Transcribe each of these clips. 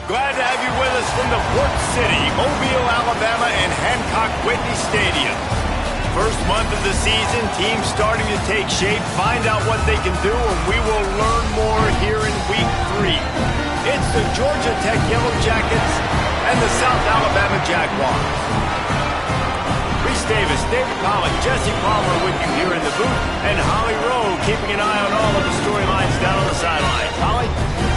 Glad to have you with us from the Port City, Mobile, Alabama, and Hancock-Whitney Stadium. First month of the season, teams starting to take shape, find out what they can do, and we will learn more here in Week 3. It's the Georgia Tech Yellow Jackets and the South Alabama Jaguars. Reese Davis, David Pollock, Jesse Palmer with you here in the booth, and Holly Rowe keeping an eye on all of the storylines down on the sideline. Holly?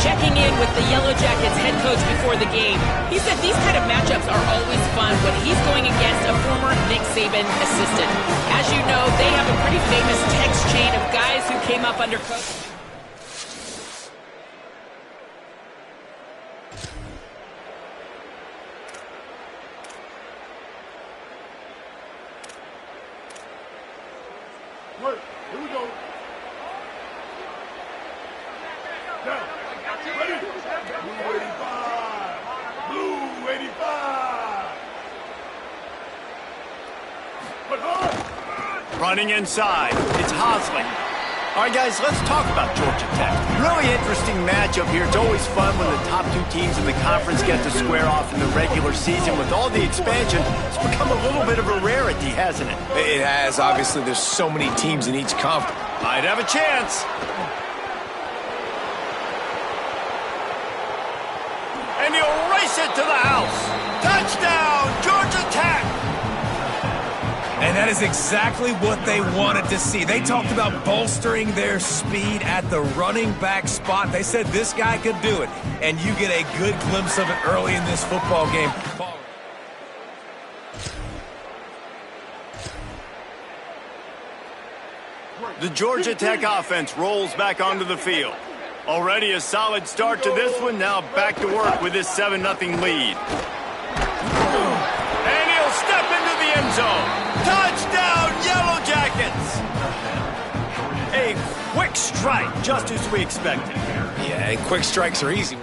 Checking in with the Yellow Jackets head coach before the game. He said these kind of matchups are always fun when he's going against a former Nick Saban assistant. As you know, they have a pretty famous text chain of guys who came up under coach. Here we go. Now, ready? Blue 85. Blue 85. But hard. Running inside. It's Hosley. All right, guys, let's talk about Georgia Tech. Really interesting matchup here. It's always fun when the top two teams in the conference get to square off in the regular season. With all the expansion, it's become a little bit of a rarity, hasn't it? It has. Obviously, there's so many teams in each conference. Might have a chance. And he'll race it to the house. Touchdown, Georgia Tech! And that is exactly what they wanted to see. They talked about bolstering their speed at the running back spot. They said this guy could do it. And you get a good glimpse of it early in this football game. The Georgia Tech offense rolls back onto the field. Already a solid start to this one. Now back to work with this 7-0 lead. And he'll step into the end zone. Touchdown, Yellow Jackets! A quick strike, just as we expected. Yeah, and quick strikes are easy.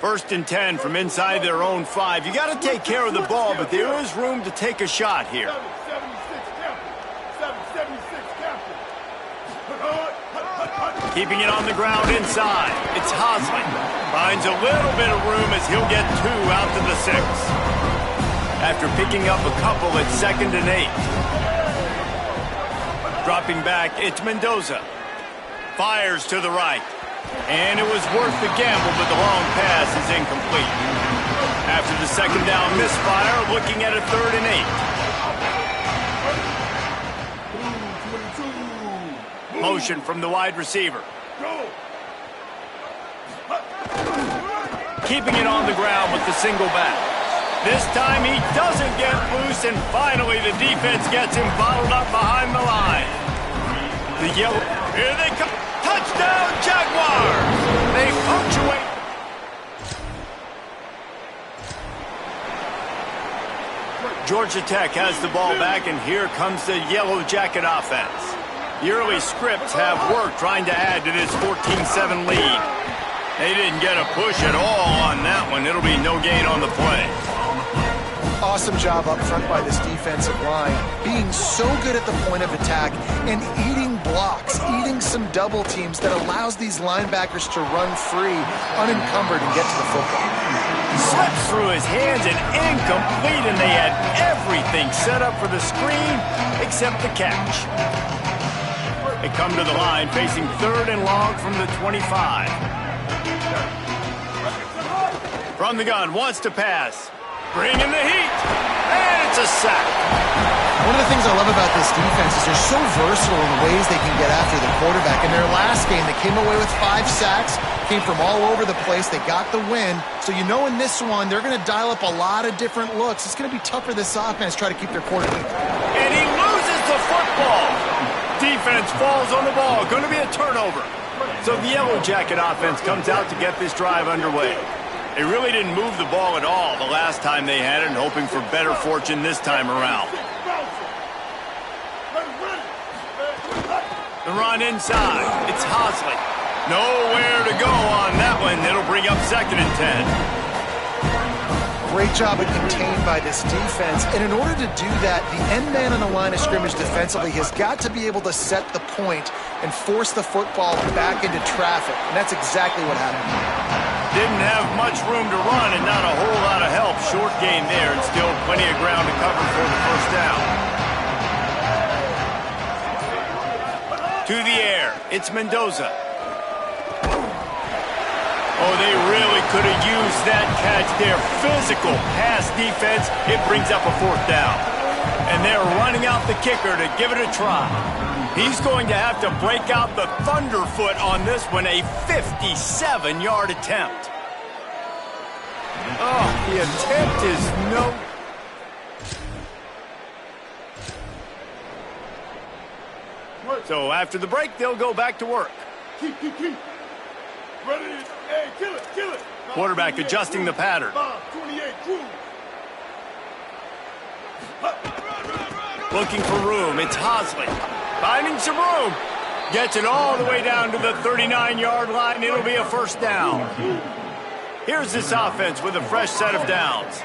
First and 10 from inside their own 5. You got to take care of the ball, but there is room to take a shot here. 776 captain. Keeping it on the ground inside. It's Hosley. Finds a little bit of room as he'll get 2 out to the 6. After picking up a couple at 2nd and 8. Dropping back, it's Mendoza. Fires to the right. And it was worth the gamble, but the long pass is incomplete. After the 2nd down misfire, looking at a 3rd and 8. Motion from the wide receiver. Keeping it on the ground with the single back. This time he doesn't get loose, and finally the defense gets him bottled up behind the line. The Yellow, here they come. Touchdown, Jaguars! They punctuate. Georgia Tech has the ball back, and here comes the Yellow Jacket offense. The early scripts have worked trying to add to this 14-7 lead. They didn't get a push at all on that one. It'll be no gain on the play. Awesome job up front by this defensive line, being so good at the point of attack and eating blocks, eating some double teams that allows these linebackers to run free, unencumbered, and get to the football. Slips through his hands and incomplete, and they had everything set up for the screen except the catch. They come to the line facing 3rd and long from the 25. From the gun, wants to pass. Bringing the heat, and it's a sack. One of the things I love about this defense is they're so versatile in the ways they can get after the quarterback. In their last game, they came away with 5 sacks, came from all over the place. They got the win. So you know in this one, they're going to dial up a lot of different looks. It's going to be tough for this offense to try to keep their quarterback. And he loses the football. Defense falls on the ball. Going to be a turnover. So the Yellow Jacket offense comes out to get this drive underway. They really didn't move the ball at all the last time they had it, and hoping for better fortune this time around. The run inside. It's Hosley. Nowhere to go on that one. It'll bring up 2nd and 10. great job of contained by this defense. And in order to do that, the end man on the line of scrimmage defensively has got to be able to set the point and force the football back into traffic. And that's exactly what happened. Didn't have much room to run and not a whole lot of help. Short gain there and still plenty of ground to cover for the first down. To the air, it's Mendoza. Oh, they really could have used that catch there. Physical pass defense. It brings up a fourth down. And they're running out the kicker to give it a try. He's going to have to break out the thunderfoot on this one, a 57-yard attempt. Oh, the attempt is no... So after the break, they'll go back to work. Keep. Ready? Hey, kill it. Quarterback adjusting the pattern. 28, cruise. Looking for room, it's Hosley. Finding some room. Gets it all the way down to the 39-yard line. It'll be a first down. Here's this offense with a fresh set of downs.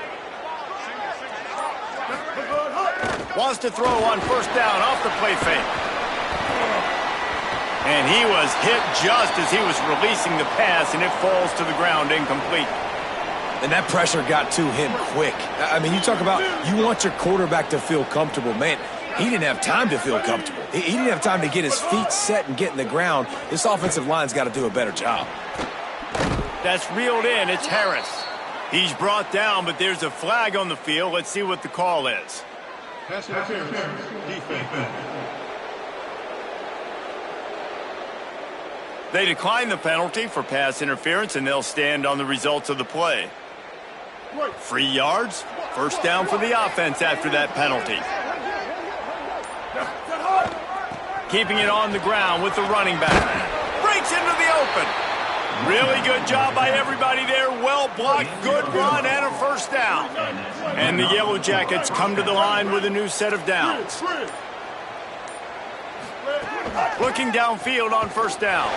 Wants to throw on first down off the play fake. And he was hit just as he was releasing the pass, and it falls to the ground incomplete. And that pressure got to him quick. I mean, you talk about you want your quarterback to feel comfortable. Man, he didn't have time to feel comfortable. He didn't have time to get his feet set and get in the ground. This offensive line's got to do a better job. That's reeled in. It's Harris. He's brought down, but there's a flag on the field. Let's see what the call is. Pass interference. Defense. They decline the penalty for pass interference, and they'll stand on the results of the play. 3 yards, first down for the offense after that penalty. Keeping it on the ground with the running back. Breaks into the open. Really good job by everybody there. Well blocked, good run, and a first down. And the Yellow Jackets come to the line with a new set of downs. Looking downfield on first down.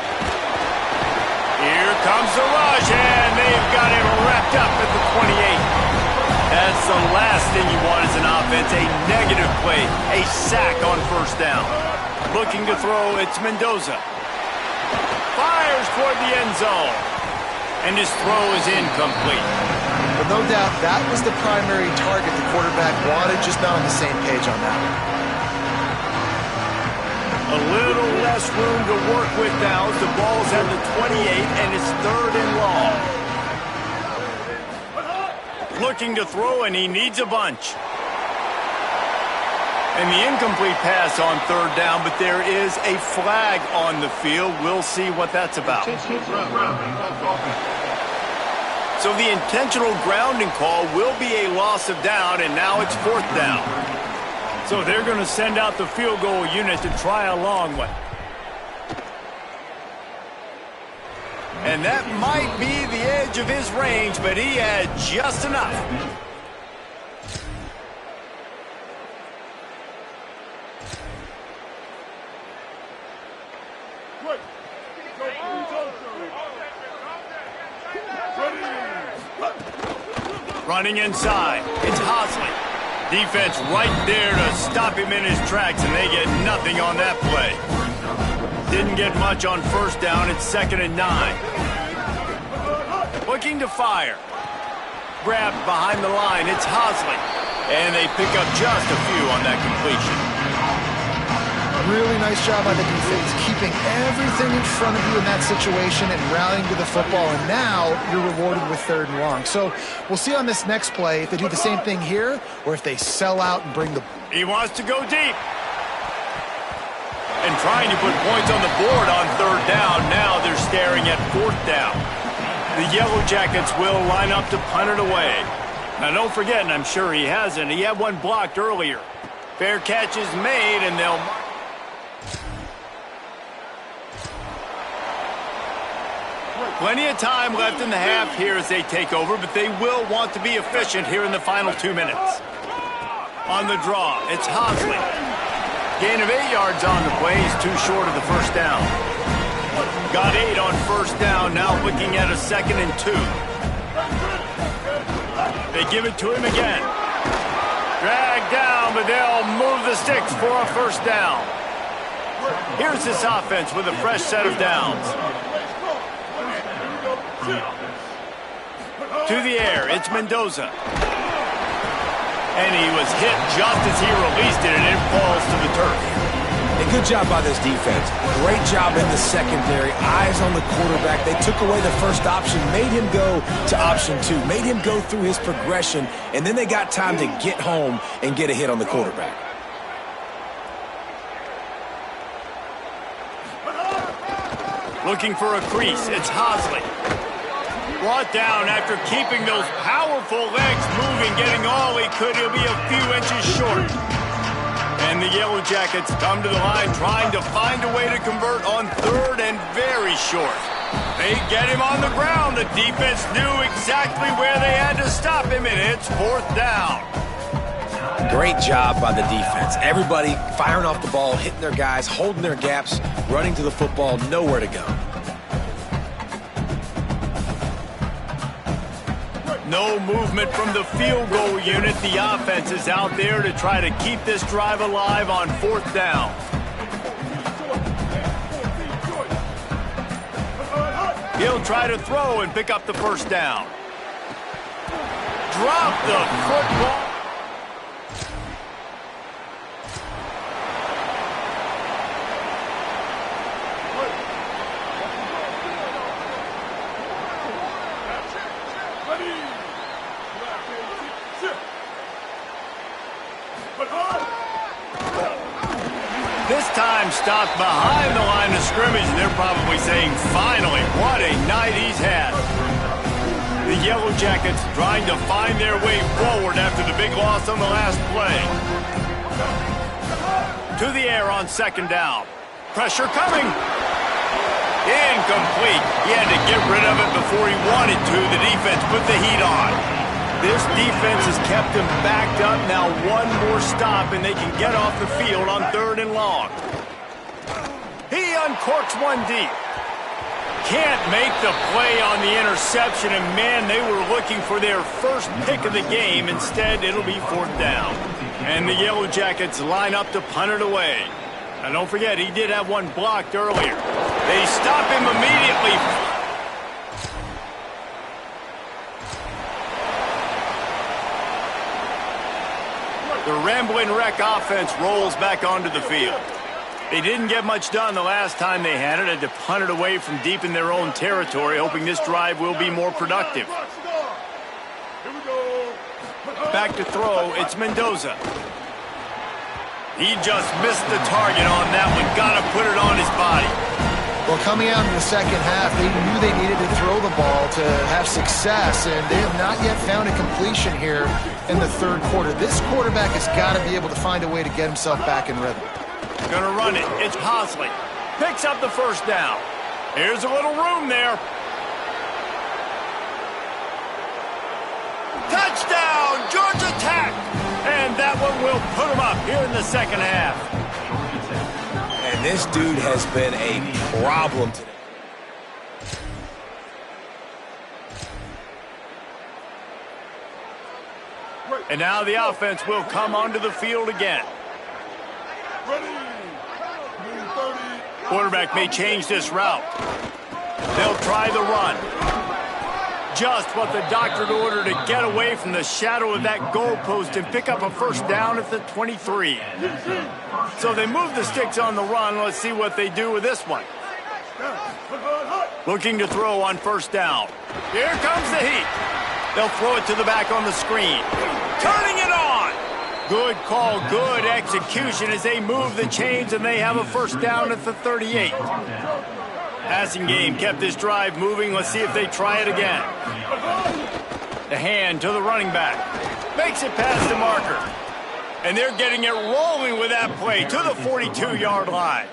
Here comes the rush, and they've got him wrapped up at the 28. That's the last thing you want as an offense, a negative play, a sack on first down. Looking to throw, it's Mendoza. Fires toward the end zone, and his throw is incomplete. But no doubt that was the primary target the quarterback wanted, just not on the same page on that one. A little less room to work with now as the ball's at the 28 and it's third and long. Looking to throw, and he needs a bunch. And the incomplete pass on third down, but there is a flag on the field. We'll see what that's about. So the intentional grounding call will be a loss of down, and now it's fourth down. So they're going to send out the field goal unit to try a long one. And that might be the edge of his range, but he had just enough. Running inside, it's Hosley. Defense right there to stop him in his tracks, and they get nothing on that play. Didn't get much on first down. It's 2nd and 9. Looking to fire. Grabbed behind the line. It's Hosley. And they pick up just a few on that completion. Really nice job by the defense, keeping everything in front of you in that situation and rallying to the football, and now you're rewarded with 3rd and long. So we'll see on this next play if they do the same thing here or if they sell out and bring the... He wants to go deep. And trying to put points on the board on 3rd down. Now they're staring at 4th down. The Yellow Jackets will line up to punt it away. Now don't forget, and I'm sure he hasn't, he had one blocked earlier. Fair catch is made, and they'll... Plenty of time left in the half here as they take over, but they will want to be efficient here in the final 2 minutes. On the draw, it's Hosley. Gain of 8 yards on the play. He's too short of the first down. Got 8 on first down, now looking at a 2nd and 2. They give it to him again. Dragged down, but they'll move the sticks for a first down. Here's this offense with a fresh set of downs. To the air, it's Mendoza. And he was hit just as he released it, and it falls to the turf. A good job by this defense. Great job in the secondary. Eyes on the quarterback. They took away the first option, made him go to option 2, made him go through his progression, and then they got time to get home and get a hit on the quarterback. Looking for a crease, it's Hosley. Brought down after keeping those powerful legs moving, getting all he could. He'll be a few inches short. And the Yellow Jackets come to the line trying to find a way to convert on third and very short. They get him on the ground. The defense knew exactly where they had to stop him, and it's fourth down. Great job by the defense. Everybody firing off the ball, hitting their guys, holding their gaps, running to the football, nowhere to go. No movement from the field goal unit. The offense is out there to try to keep this drive alive on fourth down. He'll try to throw and pick up the first down. Drop the football. This time stopped behind the line of scrimmage. They're probably saying, finally, what a night he's had. The Yellow Jackets trying to find their way forward after the big loss on the last play. To the air on second down. Pressure coming. Incomplete. He had to get rid of it before he wanted to. The defense put the heat on. This defense has kept him backed up. Now one more stop, and they can get off the field on third and long. He uncorks one deep. Can't make the play on the interception, and man, they were looking for their first pick of the game. Instead, it'll be fourth down. And the Yellow Jackets line up to punt it away. And don't forget, he did have one blocked earlier. They stop him immediately. The Rambling Wreck offense rolls back onto the field. They didn't get much done the last time they had it. Had to punt it away from deep in their own territory, hoping this drive will be more productive. Back to throw, it's Mendoza. He just missed the target on that one. Got to put it on his body. Well, coming out in the second half, they knew they needed to throw the ball to have success, and they have not yet found a completion here in the third quarter. This quarterback has got to be able to find a way to get himself back in rhythm. Gonna run it. It's Hosley. Picks up the first down. Here's a little room there. Touchdown, Georgia Tech! And that one will put him up here in the second half. And this dude has been a problem today. And now the offense will come onto the field again. Quarterback may change this route. They'll try the run. Just what the doctor ordered to get away from the shadow of that goalpost and pick up a first down at the 23. So they move the sticks on the run. Let's see what they do with this one. Looking to throw on first down. Here comes the heat. They'll throw it to the back on the screen. Turning it on. Good call, good execution as they move the chains, and they have a first down at the 38. Passing game kept this drive moving. Let's see if they try it again. The hand to the running back. Makes it past the marker. And they're getting it rolling with that play to the 42-yard line.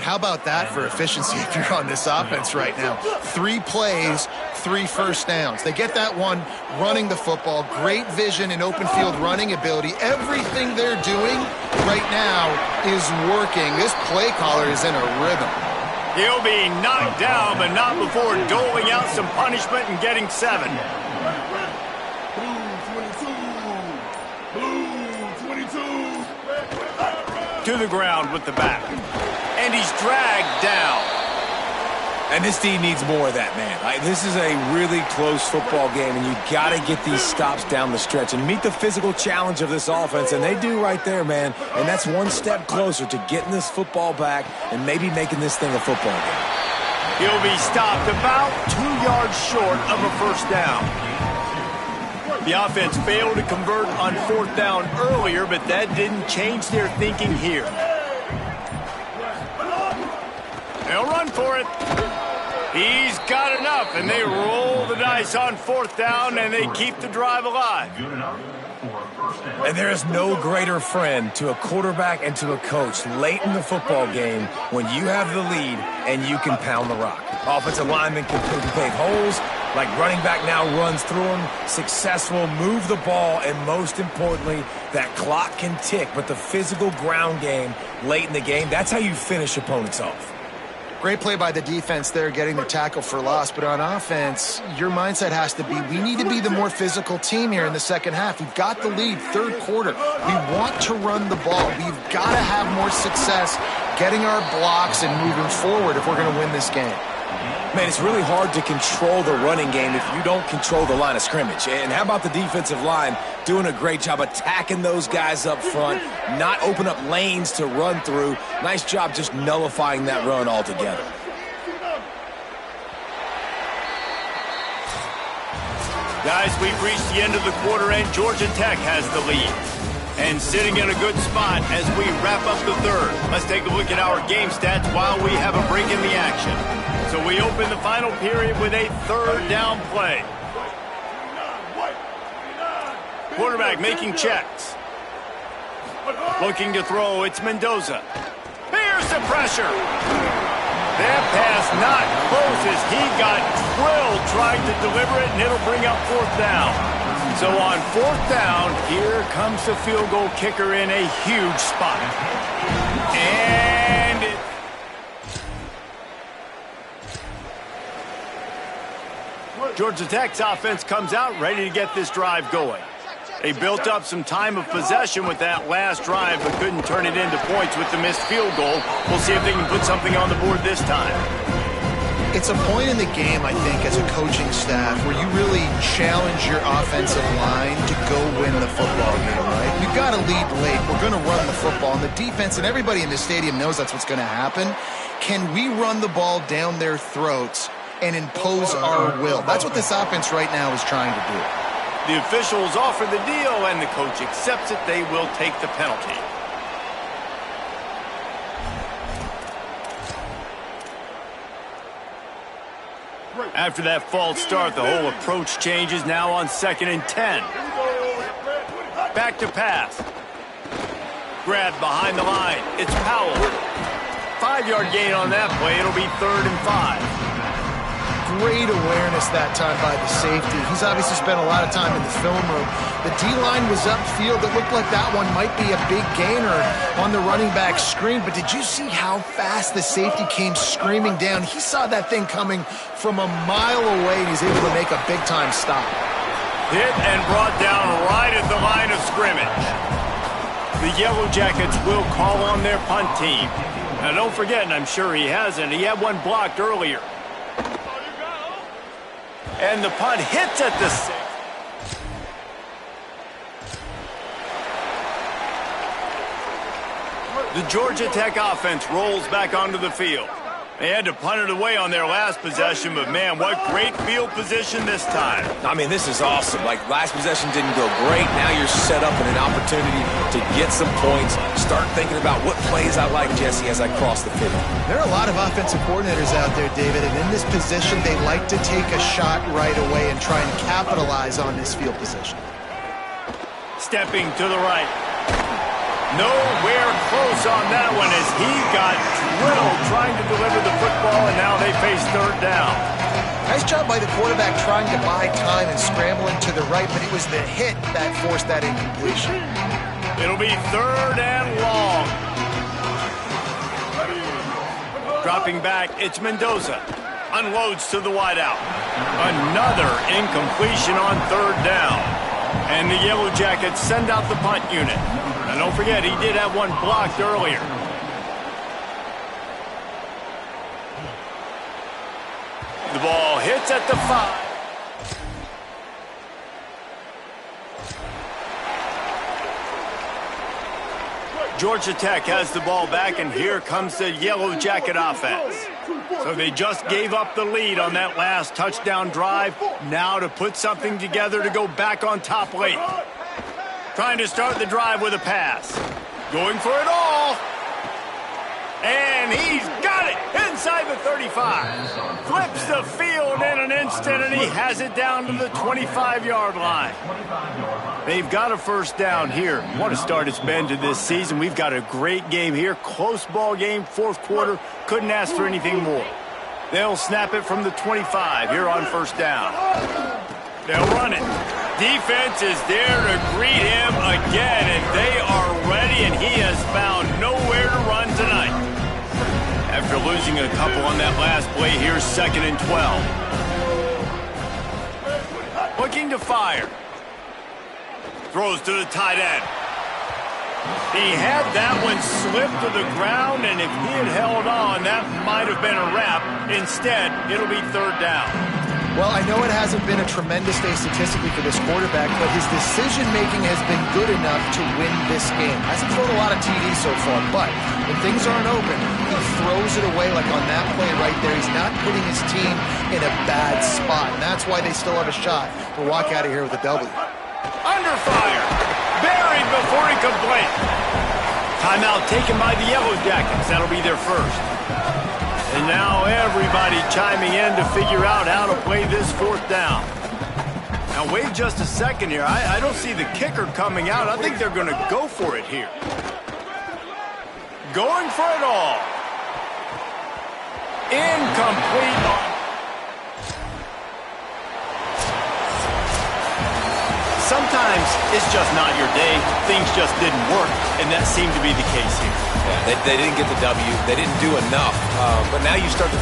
How about that for efficiency if you're on this offense right now? 3 plays, 3 first downs. They get that one running the football. Great vision and open field running ability. Everything they're doing right now is working. This play caller is in a rhythm. He'll be knocked down, but not before doling out some punishment and getting 7. To the ground with the back. And he's dragged down. And this team needs more of that, man. This is a really close football game, and you got to get these stops down the stretch and meet the physical challenge of this offense, and they do right there, man. And that's one step closer to getting this football back and maybe making this thing a football game. He'll be stopped about 2 yards short of a first down. The offense failed to convert on fourth down earlier, but that didn't change their thinking here. They'll run for it. He's got enough, and they roll the dice on fourth down, and they keep the drive alive. And there is no greater friend to a quarterback and to a coach late in the football game when you have the lead and you can pound the rock. Offensive linemen can pave holes, like running back now runs through them, successful, move the ball, and most importantly, that clock can tick. But the physical ground game late in the game, that's how you finish opponents off. Great play by the defense there, getting the tackle for loss. But on offense, your mindset has to be, we need to be the more physical team here in the second half. We've got the lead, third quarter. We want to run the ball. We've got to have more success getting our blocks and moving forward if we're going to win this game. Man, it's really hard to control the running game if you don't control the line of scrimmage. And how about the defensive line doing a great job attacking those guys up front, not open up lanes to run through. Nice job just nullifying that run altogether. Guys, we've reached the end of the quarter, and Georgia Tech has the lead. And sitting in a good spot as we wrap up the third. Let's take a look at our game stats while we have a break in the action. So we open the final period with a third down play. Quarterback making checks. Looking to throw, it's Mendoza. Here's the pressure. That pass not close as he got drilled trying to deliver it, and it'll bring up fourth down. So on fourth down, here comes the field goal kicker in a huge spot. And Georgia Tech's offense comes out ready to get this drive going. They built up some time of possession with that last drive, but couldn't turn it into points with the missed field goal. We'll see if they can put something on the board this time. It's a point in the game, I think, as a coaching staff where you really challenge your offensive line to go win the football game, right? We've got to lead late. We're going to run the football. And the defense and everybody in the stadium knows that's what's going to happen. Can we run the ball down their throats and impose our will? That's what this offense right now is trying to do. The officials offer the deal, and the coach accepts it. They will take the penalty. After that false start, the whole approach changes now on 2nd and 10. Back to pass. Grabbed behind the line. It's Powell. 5-yard gain on that play. It'll be 3rd and 5. Great awareness that time by the safety. He's obviously spent a lot of time in the film room. The D-line was upfield. It looked like that one might be a big gainer on the running back screen. But did you see how fast the safety came screaming down? He saw that thing coming from a mile away, and he's able to make a big-time stop. Hit and brought down right at the line of scrimmage. The Yellow Jackets will call on their punt team. Now, don't forget, and I'm sure he hasn't, he had one blocked earlier. And the punt hits at the 6. The Georgia Tech offense rolls back onto the field. They had to punt it away on their last possession, but man, what great field position this time. I mean, this is awesome. Like, last possession didn't go great. Now you're set up in an opportunity to get some points. Start thinking about what plays I like, Jesse, as I cross the 50. There are a lot of offensive coordinators out there, David, and in this position, they like to take a shot right away and try and capitalize on this field position. Stepping to the right. Nowhere close on that one as he got drilled trying to deliver the football, and now they face 3rd down. Nice job by the quarterback trying to buy time and scrambling to the right, but it was the hit that forced that incompletion. It'll be 3rd and long. Dropping back, it's Mendoza. Unloads to the wideout. Another incompletion on 3rd down. And the Yellow Jackets send out the punt unit. And don't forget, he did have one blocked earlier. The ball hits at the 5. Georgia Tech has the ball back, and here comes the Yellow Jacket offense. So they just gave up the lead on that last touchdown drive. Now to put something together to go back on top late. Trying to start the drive with a pass. Going for it all. And he's got it inside the 35. Flips the field in an instant, and he has it down to the 25-yard line. They've got a first down here. What a start it's been to this season. We've got a great game here. Close ball game, fourth quarter. Couldn't ask for anything more. They'll snap it from the 25 here on first down. They'll run it. Defense is there to greet him again, and they are ready, and he has found nowhere to run tonight. After losing a couple on that last play, here's 2nd and 12. Looking to fire. Throws to the tight end. He had that one slip to the ground, and if he had held on, that might have been a wrap. Instead, it'll be 3rd down. Well, I know it hasn't been a tremendous day statistically for this quarterback, but his decision-making has been good enough to win this game. Hasn't thrown a lot of TDs so far, but when things aren't open, he throws it away like on that play right there. He's not putting his team in a bad spot, and that's why they still have a shot to walk out of here with a W. Under fire. Buried before he could blink. Timeout taken by the Yellow Jackets. That'll be their first. And now everybody chiming in to figure out how to play this 4th down. Now wait just a second here. I don't see the kicker coming out. I think they're going to go for it here. Going for it all. Incomplete. Sometimes it's just not your day. Things just didn't work, and that seemed to be the case here. Yeah, they didn't get the W. They didn't do enough. But now you start to